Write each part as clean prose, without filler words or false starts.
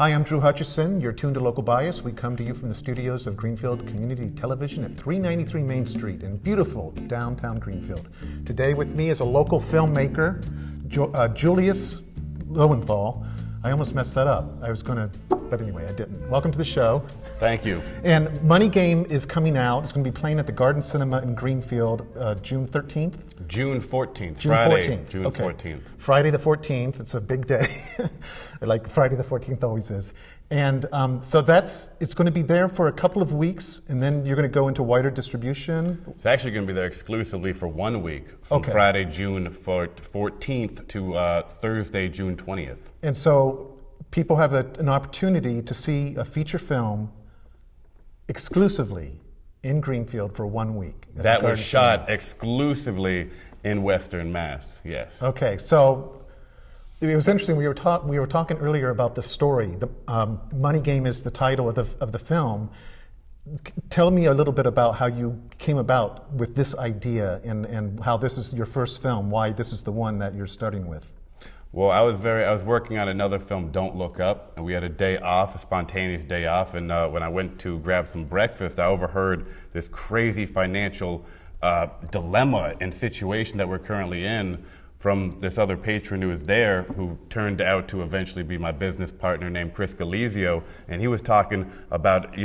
Hi, I'm Drew Hutchison. You're tuned to Local Bias. We come to you from the studios of Greenfield Community Television at 393 Main Street in beautiful downtown Greenfield. Today with me is a local filmmaker, Julius Lowenthal. I almost messed that up. I was going to, but anyway, I didn't. Welcome to the show. Thank you. And Money Game is coming out. It's going to be playing at the Garden Cinema in Greenfield, June 13th? June 14th. June Friday, 14th. June Okay. 14th. Friday the 14th. It's a big day, like Friday the 14th always is. And so it's going to be there for a couple of weeks, and then you're going to go into wider distribution. It's actually going to be there exclusively for 1 week, from Okay. Friday, June 14th to Thursday, June 20th. And so people have an opportunity to see a feature film exclusively in Greenfield for 1 week. at the That was Garden shot Cinema. exclusively in Western Mass, yes. Okay, so it was interesting. We were talking earlier about the story. The Money Game is the title of the film. Tell me a little bit about how you came about with this idea and how this is your first film. Why this is the one that you're starting with. Well, I was working on another film, Don't Look Up, and we had a day off, a spontaneous day off, and when I went to grab some breakfast, I overheard this crazy financial dilemma and situation that we're currently in from this other patron who was there, who turned out to eventually be my business partner named Chris Galizio, and he was talking about,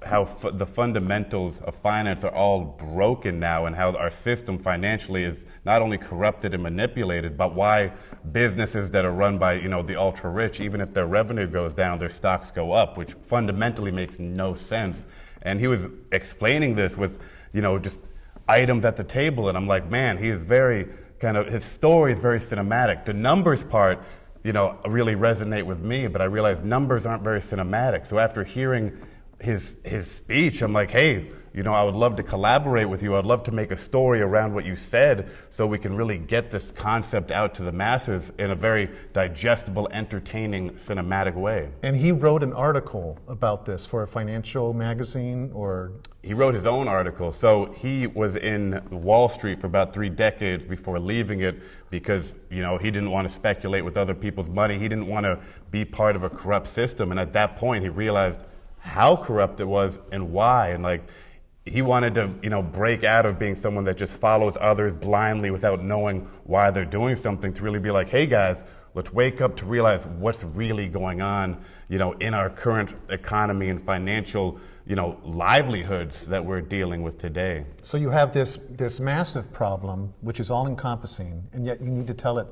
how the fundamentals of finance are all broken now, and how our system financially is not only corrupted and manipulated, but why businesses that are run by the ultra rich, even if their revenue goes down, their stocks go up, which fundamentally makes no sense. And he was explaining this with just items at the table, and I'm like, man, he is very his story is very cinematic. The numbers part really resonate with me, but I realized numbers aren't very cinematic. So after hearing his speech, I'm like, hey, I would love to collaborate with you. I'd love to make a story around what you said so we can really get this concept out to the masses in a very digestible, entertaining, cinematic way. And he wrote an article about this for a financial magazine, or? He wrote his own article. So he was in Wall Street for about 3 decades before leaving it because, he didn't want to speculate with other people's money. He didn't want to be part of a corrupt system. And at that point, he realized how corrupt it was and why. And he wanted to, break out of being someone that just follows others blindly without knowing why they're doing something, to really be like, hey guys, let's wake up to realize what's really going on, in our current economy and financial, livelihoods that we're dealing with today. So you have this massive problem, which is all encompassing, and yet you need to tell it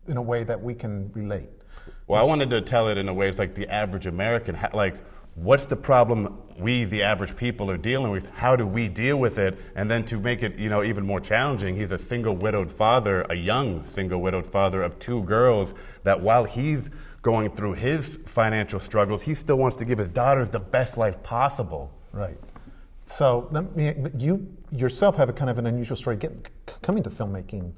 in a way that we can relate. Well, I wanted to tell it in a way it's like the average American, what's the problem we, the average people, are dealing with? How do we deal with it? And then to make it, even more challenging, he's a single widowed father, a young single widowed father of 2 girls, that while he's going through his financial struggles, he still wants to give his daughters the best life possible. Right. So you yourself have a kind of an unusual story coming to filmmaking,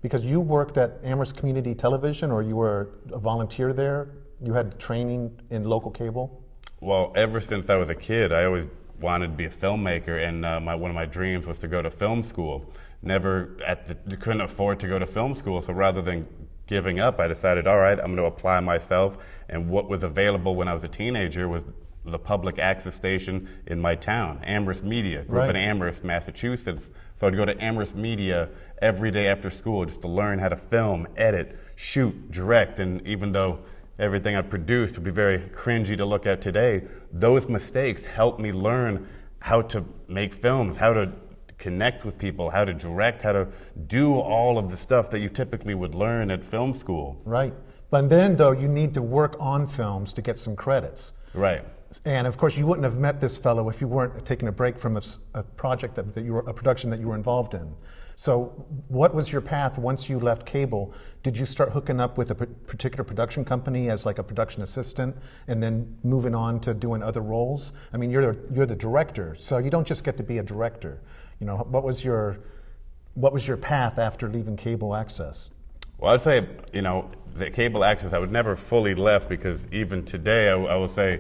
because you worked at Amherst Community Television, or you were a volunteer there. You had training in local cable. Well, ever since I was a kid, I always wanted to be a filmmaker, and one of my dreams was to go to film school. Couldn't afford to go to film school, so rather than giving up, I decided, all right, I'm going to apply myself, and what was available when I was a teenager was the public access station in my town, Amherst Media. Grew up in Amherst, Massachusetts, so I'd go to Amherst Media every day after school just to learn how to film, edit, shoot, direct, and even though everything I produced would be very cringy to look at today, those mistakes helped me learn how to make films, how to connect with people, how to direct, how to do all of the stuff that you typically would learn at film school. Right. But then, though, you need to work on films to get some credits. Right. And of course, you wouldn't have met this fellow if you weren't taking a break from a project a production that you were involved in. So what was your path once you left cable? Did you start hooking up with a particular production company as like a production assistant, and then moving on to doing other roles? I mean, you're the director, so you don't just get to be a director. What was your path after leaving cable access? Well, I'd say, the cable access, I was never fully left, because even today, I will say,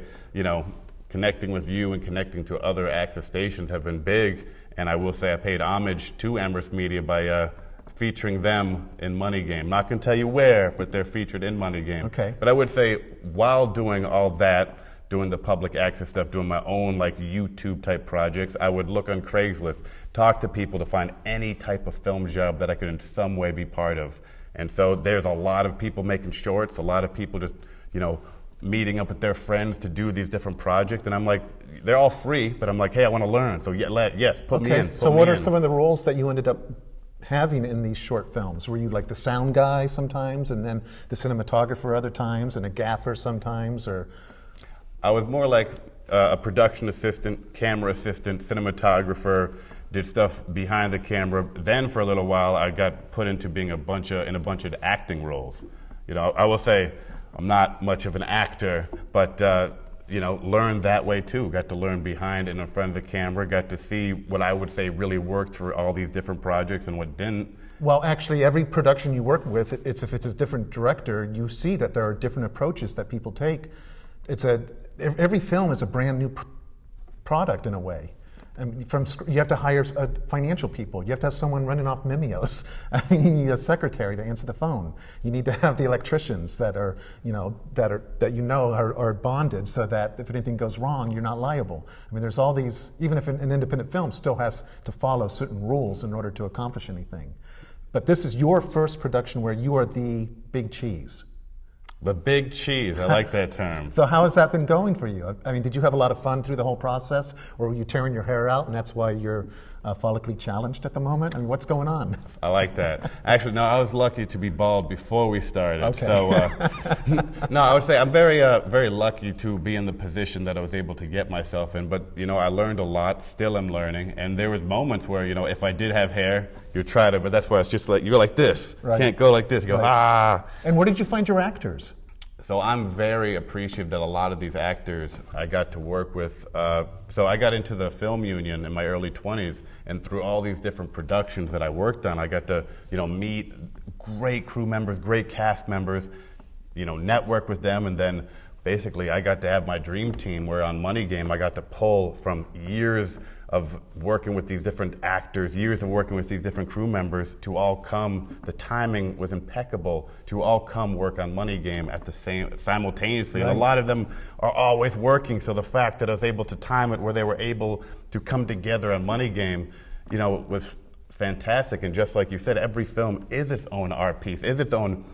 connecting with you and connecting to other access stations have been big. And I will say I paid homage to Amherst Media by featuring them in Money Game. Not going to tell you where, but they're featured in Money Game. Okay. But I would say while doing all that, doing the public access stuff, doing my own like YouTube type projects, I would look on Craigslist, talk to people to find any type of film job that I could in some way be part of. And so there's a lot of people making shorts, a lot of people just, meeting up with their friends to do these different projects. And I'm like, they're all free, but I'm like, hey, I want to learn. So yes, put me in. So what are some of the roles that you ended up having in these short films? Were you like the sound guy sometimes, and then the cinematographer other times, and a gaffer sometimes, or? I was more like a production assistant, camera assistant, cinematographer, did stuff behind the camera. Then for a little while, I got put into being in a bunch of acting roles. I will say I'm not much of an actor, but learned that way too. Got to learn behind and in front of the camera. Got to see what I would say really worked for all these different projects and what didn't. Well, actually, every production you work with, if it's a different director, you see that there are different approaches that people take. Every film is a brand new product in a way. And you have to hire financial people. You have to have someone running off Mimios. You need a secretary to answer the phone. You need to have the electricians that are bonded, so that if anything goes wrong, you're not liable. I mean, there's all these. Even if an independent film still has to follow certain rules in order to accomplish anything. But this is your first production where you are the big cheese. The big cheese, I like that term. So how has that been going for you? I mean, did you have a lot of fun through the whole process, or were you tearing your hair out and that's why you're follically challenged at the moment? I mean, what's going on? I like that. Actually, no, I was lucky to be bald before we started. Okay. So, no, I would say I'm very lucky to be in the position that I was able to get myself in. But, I learned a lot, still am learning. And there was moments where, if I did have hair, you tried it, but that's why it's just like, you're like this. Right. You can't go like this. You go, right. And where did you find your actors? So I'm very appreciative that a lot of these actors I got to work with. So I got into the film union in my early 20s, and through all these different productions that I worked on, I got to, meet great crew members, great cast members, network with them, and then basically I got to have my dream team where on Money Game I got to pull from years of working with these different actors, years of working with these different crew members to all come, the timing was impeccable, to all come work on Money Game at the simultaneously. Right. And a lot of them are always working, so the fact that I was able to time it where they were able to come together on Money Game, was fantastic. And just like you said, every film is its own art piece, is its own,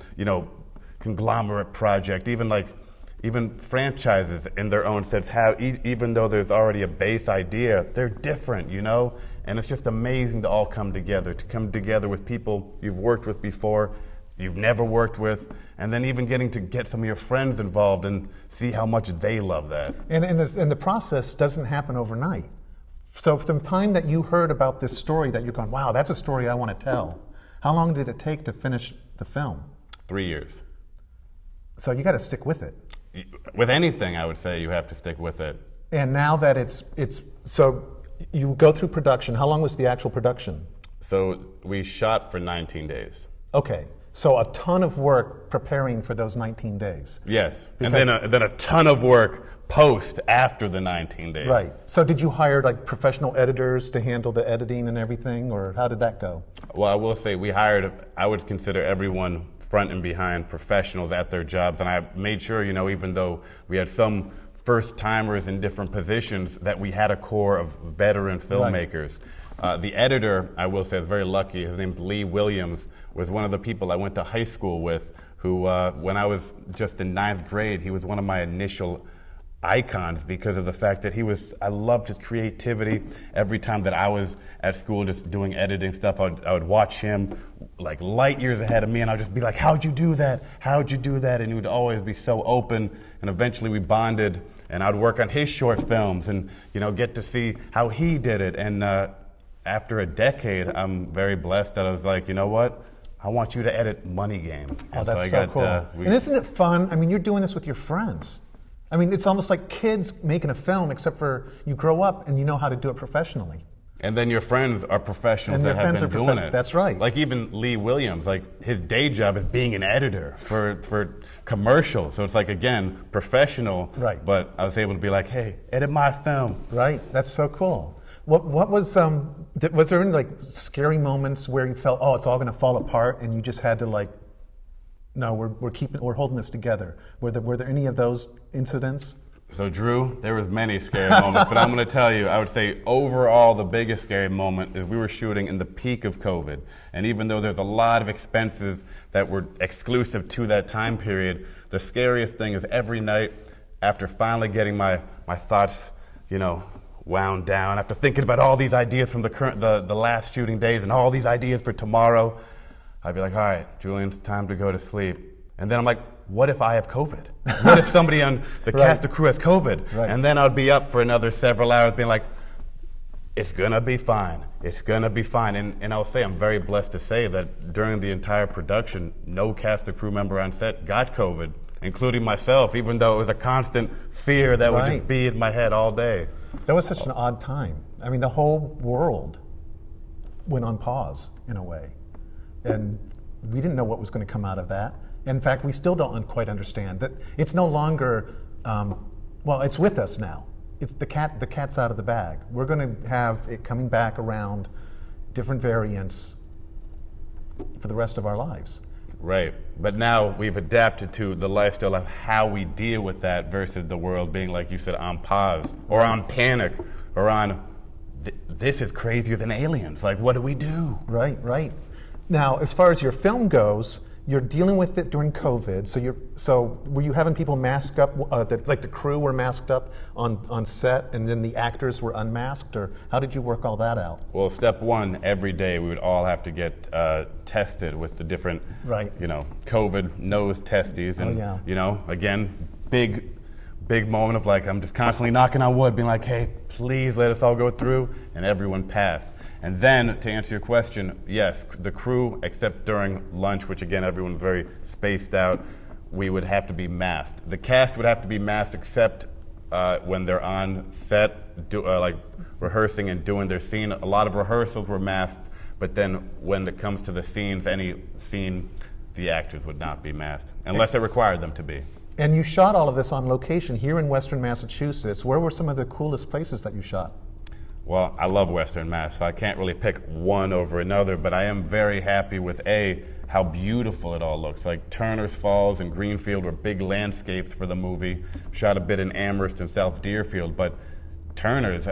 conglomerate project, even franchises in their own sense have, even though there's already a base idea, they're different, And it's just amazing to all come together with people you've worked with before, you've never worked with, and then even getting to get some of your friends involved and see how much they love that. And the process doesn't happen overnight. So from the time that you heard about this story that you're going, wow, that's a story I want to tell, how long did it take to finish the film? 3 years. So you got to stick with it. With anything, I would say you have to stick with it. And now that it's so you go through production. How long was the actual production? So we shot for 19 days. Okay. So a ton of work preparing for those 19 days. Yes. And then a ton of work post after the 19 days. Right. So did you hire like professional editors to handle the editing and everything, or how did that go? Well, I will say we hired, I would consider everyone front and behind professionals at their jobs, and I made sure, even though we had some first-timers in different positions, that we had a core of veteran filmmakers. Right. The editor, I will say, is very lucky. His name's Lee Williams, was one of the people I went to high school with, who, when I was just in 9th grade, he was one of my initial icons because of the fact that I loved his creativity. Every time that I was at school just doing editing stuff, I would watch him like light years ahead of me, and I'd just be like, how'd you do that? How'd you do that? And he would always be so open, and eventually we bonded, and I'd work on his short films and, get to see how he did it. And after a decade, I'm very blessed that I was like, you know what? I want you to edit Money Game. Oh, that's so cool. And isn't it fun? I mean, you're doing this with your friends. I mean, it's almost like kids making a film, except for you grow up and you know how to do it professionally. And then your friends are professionals that have been doing it. That's right. Like even Lee Williams, like his day job is being an editor for commercials. So it's like, again, professional. Right. But I was able to be like, hey, edit my film. Right. That's so cool. What was there any like scary moments where you felt, oh, it's all going to fall apart, and you just had to like, no, we're holding this together? Were there any of those incidents? So Drew, there was many scary moments, but I'm going to tell you, I would say overall the biggest scary moment is we were shooting in the peak of COVID. And even though there's a lot of expenses that were exclusive to that time period, the scariest thing is every night after finally getting my thoughts, wound down, after thinking about all these ideas from the last shooting days and all these ideas for tomorrow, I'd be like, all right, Julian, it's time to go to sleep. And then I'm like, what if I have COVID? What if somebody on the cast or crew has COVID? Right. And then I'd be up for another several hours being like, it's going to be fine. It's going to be fine. And I'll say I'm very blessed to say that during the entire production, no cast or crew member on set got COVID, including myself, even though it was a constant fear that would just be in my head all day. That was such an odd time. I mean, the whole world went on pause in a way. And we didn't know what was going to come out of that. In fact, we still don't quite understand that it's no longer, it's with us now. It's the cat's out of the bag. We're going to have it coming back around different variants for the rest of our lives. Right. But now we've adapted to the lifestyle of how we deal with that versus the world being, like you said, on pause or on panic or on, this is crazier than aliens. Like, what do we do? Right. Now, as far as your film goes, you're dealing with it during COVID. So were you having people mask up, like the crew were masked up on set, and then the actors were unmasked, or how did you work all that out? Well, step one, every day we would all have to get tested with the different, COVID nose testes, and again, big moment of like, I'm just constantly knocking on wood, being like, hey, please let us all go through, and everyone passed. And then, to answer your question, yes, the crew, except during lunch, which again, everyone's very spaced out, we would have to be masked. The cast would have to be masked except when they're on set, like rehearsing and doing their scene. A lot of rehearsals were masked, but then when it comes to the scenes, any scene, the actors would not be masked, unless it required them to be. And you shot all of this on location here in Western Massachusetts. Where were some of the coolest places that you shot? Well, I love Western Mass, so I can't really pick one over another, but I am very happy with how beautiful it all looks. Like Turner's Falls and Greenfield were big landscapes for the movie. Shot a bit in Amherst and South Deerfield, but Turner's,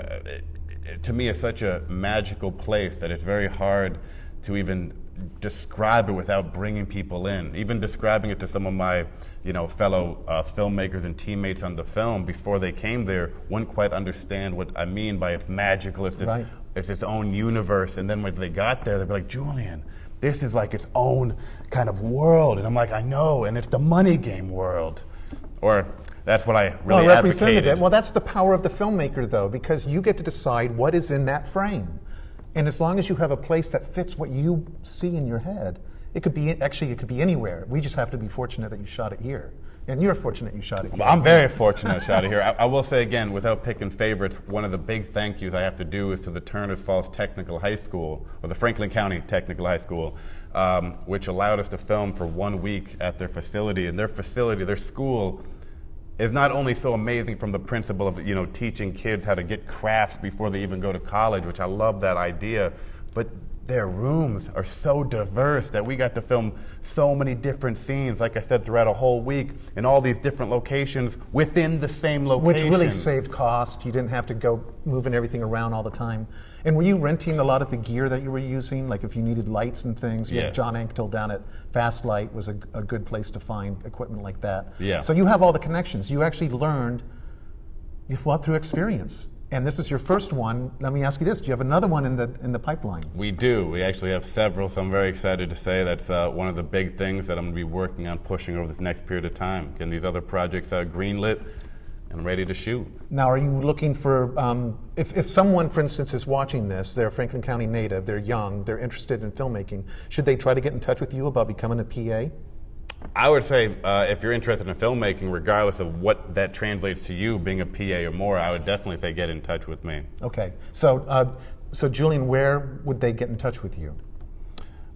to me, is such a magical place that it's very hard to even describe it without bringing people in. Even describing it to some of my fellow filmmakers and teammates on the film before they came there wouldn't quite understand what I mean by it's magical. It's its own universe. And then when they got there, they'd be like, Julian, this is like its own kind of world. And I'm like, I know, and it's the money game world. Or that's what I really advocated. Well, that's the power of the filmmaker, though, because you get to decide what is in that frame. And as long as you have a place that fits what you see in your head, it could be anywhere. We just have to be fortunate that you shot it here. And you're fortunate you shot it here. Well, I'm very fortunate I shot it here. I will say again, without picking favorites, one of the big thank yous I have to do is to the Turners Falls Technical High School, or the Franklin County Technical High School, which allowed us to film for 1 week at their facility. And their school, is not only so amazing from the principle of teaching kids how to get crafts before they even go to college, which I love that idea, but their rooms are so diverse that we got to film so many different scenes, like I said, throughout a whole week in all these different locations within the same location. Which really saved cost. You didn't have to go moving everything around all the time. And were you renting a lot of the gear that you were using? Like if you needed lights and things, yeah. John Anktel down at Fast Light was a good place to find equipment like that. Yeah. So you have all the connections. You actually learned, you've went through experience. And this is your first one. Let me ask you this: do you have another one in the pipeline? We do. We actually have several, so I'm very excited to say that's one of the big things that I'm going to be working on pushing over this next period of time. Getting these other projects greenlit and ready to shoot. Now, are you looking for, if someone, for instance, is watching this, they're a Franklin County native, they're young, they're interested in filmmaking, should they try to get in touch with you about becoming a PA? I would say if you're interested in filmmaking, regardless of what that translates to you, being a PA or more, I would definitely say get in touch with me. Okay. So Julian, where would they get in touch with you?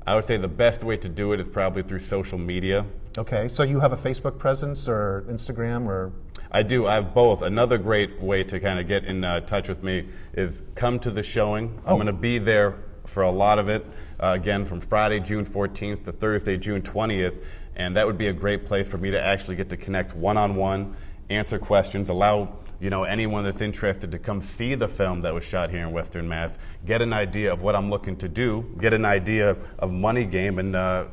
I would say the best way to do it is probably through social media. Okay, so you have a Facebook presence or Instagram or? I do. I have both. Another great way to kind of get in touch with me is come to the showing. I'm going to be there for a lot of it, again, from Friday, June 14th to Thursday, June 20th. And that would be a great place for me to actually get to connect one-on-one, answer questions, allow anyone that's interested to come see the film that was shot here in Western Mass, get an idea of what I'm looking to do, get an idea of Money Game, and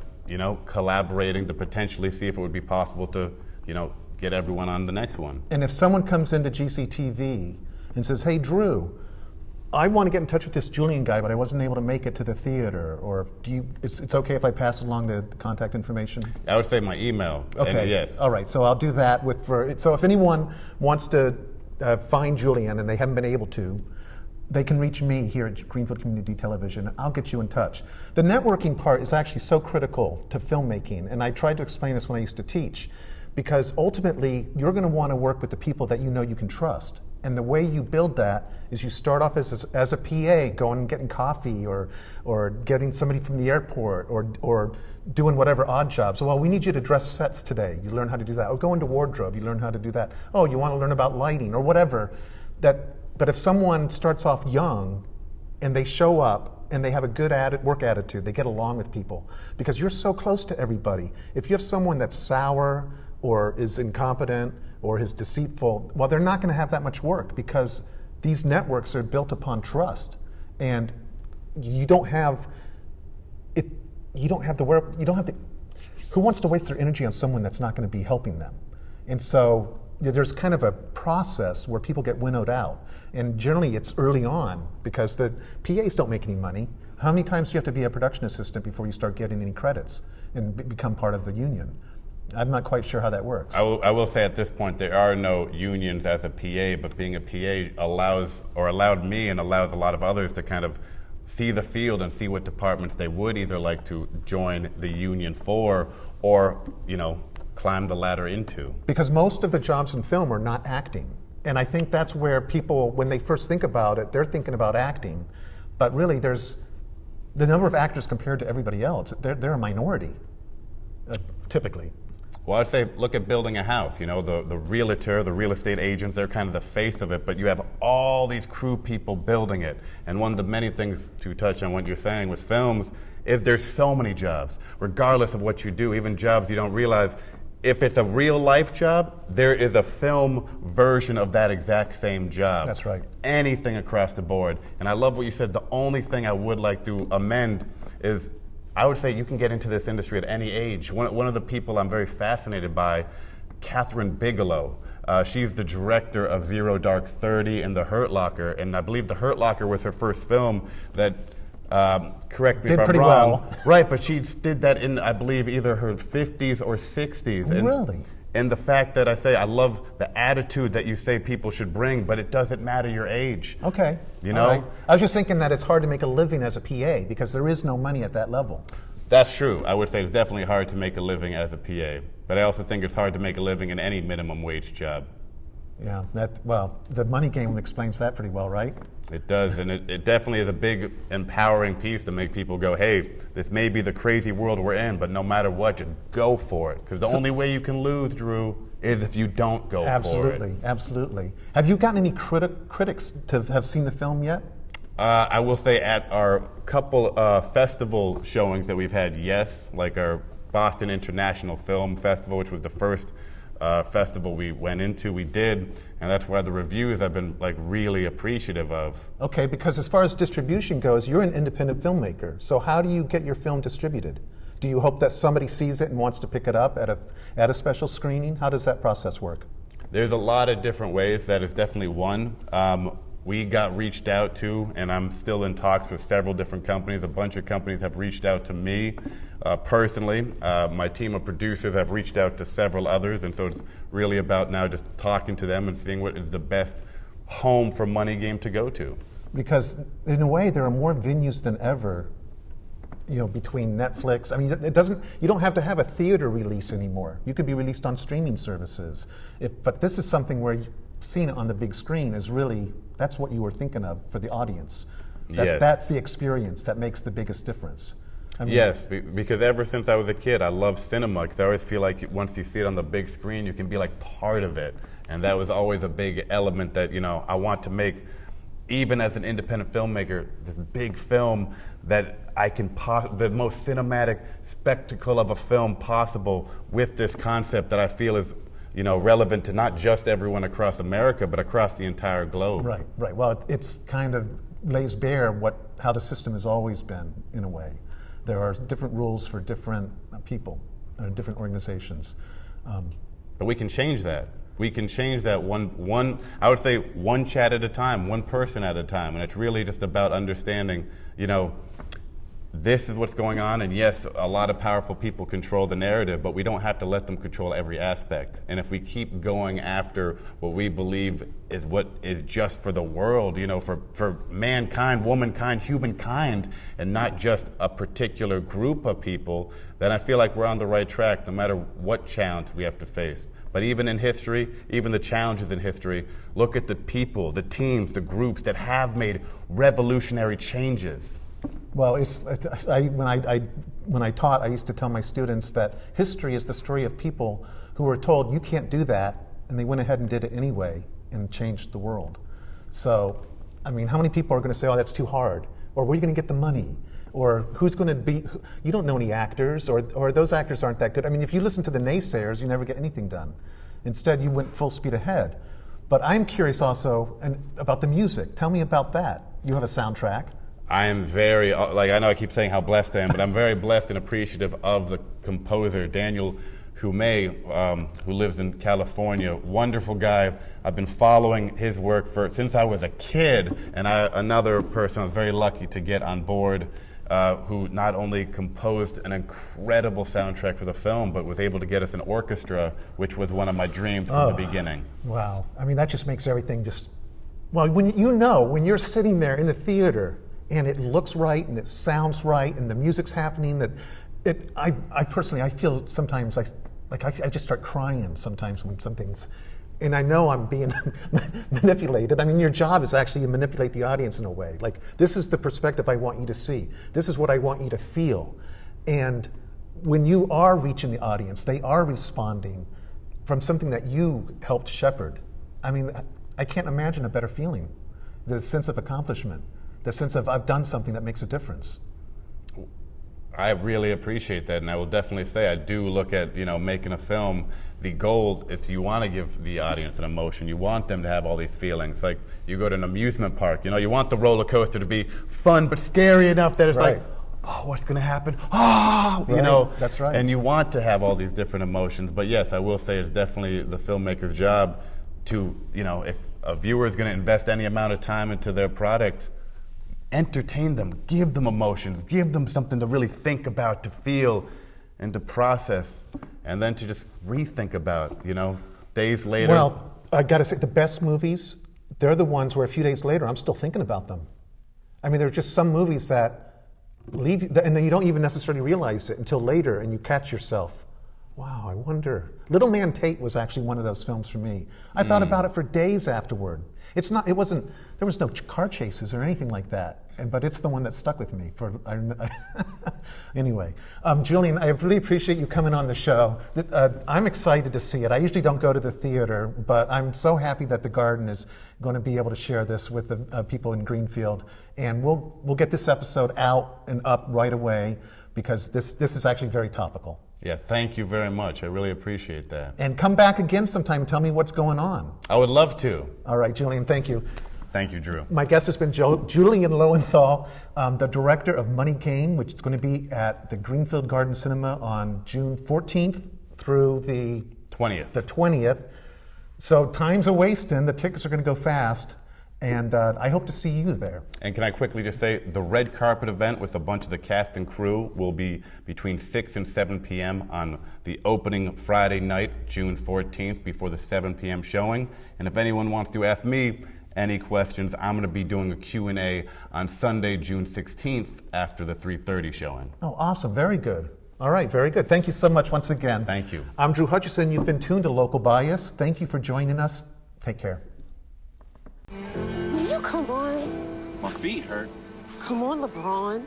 collaborating to potentially see if it would be possible to get everyone on the next one. And if someone comes into GCTV and says, "Hey, Drew, I want to get in touch with this Julian guy, but I wasn't able to make it to the theater," or it's okay if I pass along the contact information? I would say my email. Okay. And yes. All right. So I'll do that so if anyone wants to find Julian and they haven't been able to, they can reach me here at Greenfield Community Television. I'll get you in touch. The networking part is actually so critical to filmmaking, and I tried to explain this when I used to teach, because ultimately you're going to want to work with the people that you know you can trust. And the way you build that is you start off as a PA, going and getting coffee or getting somebody from the airport or doing whatever odd jobs. So, well, we need you to dress sets today. You learn how to do that. Or go into wardrobe. You learn how to do that. Oh, you want to learn about lighting or whatever. But if someone starts off young and they show up and they have a good work attitude, they get along with people because you're so close to everybody. If you have someone that's sour or is incompetent or is deceitful, well, they're not going to have that much work because these networks are built upon trust, and you don't have it. You don't have the work. You don't have the. Who wants to waste their energy on someone that's not going to be helping them? And so there's kind of a process where people get winnowed out, and generally it's early on because the PAs don't make any money. How many times do you have to be a production assistant before you start getting any credits and become part of the union? I'm not quite sure how that works. I will say at this point there are no unions as a PA, but being a PA allowed me and allows a lot of others to kind of see the field and see what departments they would either like to join the union for or, climb the ladder into. Because most of the jobs in film are not acting. And I think that's where people, when they first think about it, they're thinking about acting. But really, there's the number of actors compared to everybody else, they're a minority, typically. Well, I'd say look at building a house. The realtor, the real estate agents, they're kind of the face of it, but you have all these crew people building it. And one of the many things to touch on what you're saying with films is there's so many jobs, regardless of what you do, even jobs you don't realize. If it's a real life job, there is a film version of that exact same job. That's right. Anything across the board. And I love what you said. The only thing I would like to amend is I would say you can get into this industry at any age. One of the people I'm very fascinated by, Catherine Bigelow. She's the director of Zero Dark 30 and The Hurt Locker, and I believe The Hurt Locker was her first film that, correct me if I'm wrong. Well. Right, but she did that in, I believe, either her 50s or 60s. And, really? And the fact that I love the attitude that you say people should bring, but it doesn't matter your age. Okay. You know? Right. I was just thinking that it's hard to make a living as a PA because there is no money at that level. That's true. I would say it's definitely hard to make a living as a PA, but I also think it's hard to make a living in any minimum wage job. Yeah, the Money Game explains that pretty well, right? It does, and it definitely is a big empowering piece to make people go, hey, this may be the crazy world we're in, but no matter what, just go for it. Because the only way you can lose, Drew, is if you don't go for it. Absolutely, absolutely. Have you gotten any critics to have seen the film yet? I will say at our couple festival showings that we've had, yes, like our Boston International Film Festival, which was the first festival we went into, we did, and that's why the reviews I've been really appreciative of. Okay, because as far as distribution goes, you're an independent filmmaker. So how do you get your film distributed? Do you hope that somebody sees it and wants to pick it up at a special screening? How does that process work? There's a lot of different ways. That is definitely one. We got reached out to, and I'm still in talks with several different companies. A bunch of companies have reached out to me personally. My team of producers have reached out to several others, and so it's really about now just talking to them and seeing what is the best home for Money Game to go to. Because in a way, there are more venues than ever, between Netflix. I mean, you don't have to have a theater release anymore. You could be released on streaming services. But this is something where seeing it on the big screen is really, that's what you were thinking of for the audience. Yes. That's the experience that makes the biggest difference. I mean, Yes, because ever since I was a kid, I love cinema because I always feel like once you see it on the big screen, you can be like part of it. And that was always a big element that, I want to make, even as an independent filmmaker, this big film that I can, the most cinematic spectacle of a film possible with this concept that I feel is, relevant to not just everyone across America, but across the entire globe. Right, right. Well, it's kind of lays bare how the system has always been, in a way. There are different rules for different people, different organizations. But we can change that. We can change that I would say one chat at a time, one person at a time. And it's really just about understanding, this is what's going on. And yes, a lot of powerful people control the narrative, but we don't have to let them control every aspect. And if we keep going after what we believe is what is just for the world, for mankind, womankind, humankind, and not just a particular group of people, then I feel like we're on the right track no matter what challenge we have to face. But even in history, even the challenges in history, look at the people, the teams, the groups that have made revolutionary changes. Well, when I taught, I used to tell my students that history is the story of people who were told, you can't do that, and they went ahead and did it anyway and changed the world. So, I mean, how many people are going to say, oh, that's too hard? Or where are you going to get the money? Or who's going to be, you don't know any actors, or those actors aren't that good. I mean, if you listen to the naysayers, you never get anything done. Instead, you went full speed ahead. But I'm curious also about the music. Tell me about that. You have a soundtrack. I am very, I know I keep saying how blessed I am, but I'm very blessed and appreciative of the composer, Daniel Hume, who lives in California. Wonderful guy. I've been following his work since I was a kid, and another person I was very lucky to get on board, who not only composed an incredible soundtrack for the film, but was able to get us an orchestra, which was one of my dreams from the beginning. Wow. I mean, that just makes everything well, when you're sitting there in a theater, and it looks right, and it sounds right, and the music's happening, I personally, I feel sometimes I just start crying sometimes when something's, and I know I'm being manipulated. I mean, your job is actually to manipulate the audience in a way. Like, this is the perspective I want you to see. This is what I want you to feel. And when you are reaching the audience, they are responding from something that you helped shepherd. I mean, I can't imagine a better feeling. The sense of accomplishment. The sense of I've done something that makes a difference. I really appreciate that, and I will definitely say I do look at, making a film, the goal is you want to give the audience an emotion. You want them to have all these feelings. Like, you go to an amusement park, you want the roller coaster to be fun but scary enough that it's like, oh, what's going to happen? Oh, That's right. And you want to have all these different emotions. But yes, I will say it's definitely the filmmaker's job to, if a viewer is going to invest any amount of time into their product, entertain them, give them emotions, give them something to really think about, to feel, and to process, and then to just rethink about, days later. Well, I gotta say, the best movies, they're the ones where a few days later, I'm still thinking about them. I mean, there are just some movies that leave, and then you don't even necessarily realize it until later, and you catch yourself. Wow, I wonder. Little Man Tate was actually one of those films for me. I thought about it for days afterward. There was no car chases or anything like that, but it's the one that stuck with me. Anyway, Julian, I really appreciate you coming on the show. I'm excited to see it. I usually don't go to the theater, but I'm so happy that the Garden is going to be able to share this with the people in Greenfield, and we'll get this episode out and up right away because this is actually very topical. Yeah, thank you very much. I really appreciate that. And come back again sometime and tell me what's going on. I would love to. All right, Julian, thank you. Thank you, Drew. My guest has been Julian Lowenthal, the director of Money Game, which is going to be at the Greenfield Garden Cinema on June 14th through the 20th. So time's a wasting. The tickets are going to go fast. And I hope to see you there. And can I quickly just say, the red carpet event with a bunch of the cast and crew will be between 6 and 7 p.m. on the opening Friday night, June 14th, before the 7 p.m. showing. And if anyone wants to ask me any questions, I'm going to be doing a Q&A on Sunday, June 16th, after the 3:30 showing. Oh, awesome. Very good. All right, very good. Thank you so much once again. Thank you. I'm Drew Hutchison. You've been tuned to Local Bias. Thank you for joining us. Take care. Will you come on? My feet hurt. Come on, LeBron.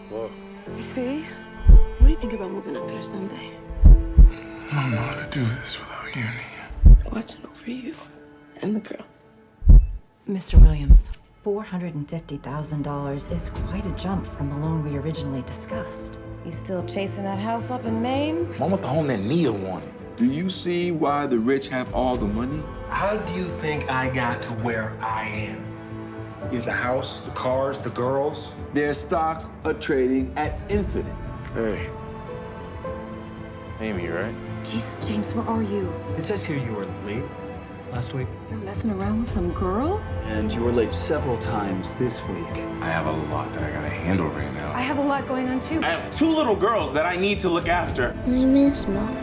Whoa. See? What do you think about moving up there someday? I don't know how to do this without Uni. Watching over you and the girls. Mr. Williams, $450,000 is quite a jump from the loan we originally discussed. You still chasing that house up in Maine? I want the home that Nia wanted. Do you see why the rich have all the money? How do you think I got to where I am? Here's the house, the cars, the girls. Their stocks are trading at infinite. Hey. Amy, right? Jesus, James, where are you? It says here you were late last week. You're messing around with some girl? And you were late several times this week. I have a lot that I gotta handle right now. I have a lot going on too. I have 2 little girls that I need to look after. I miss Mom.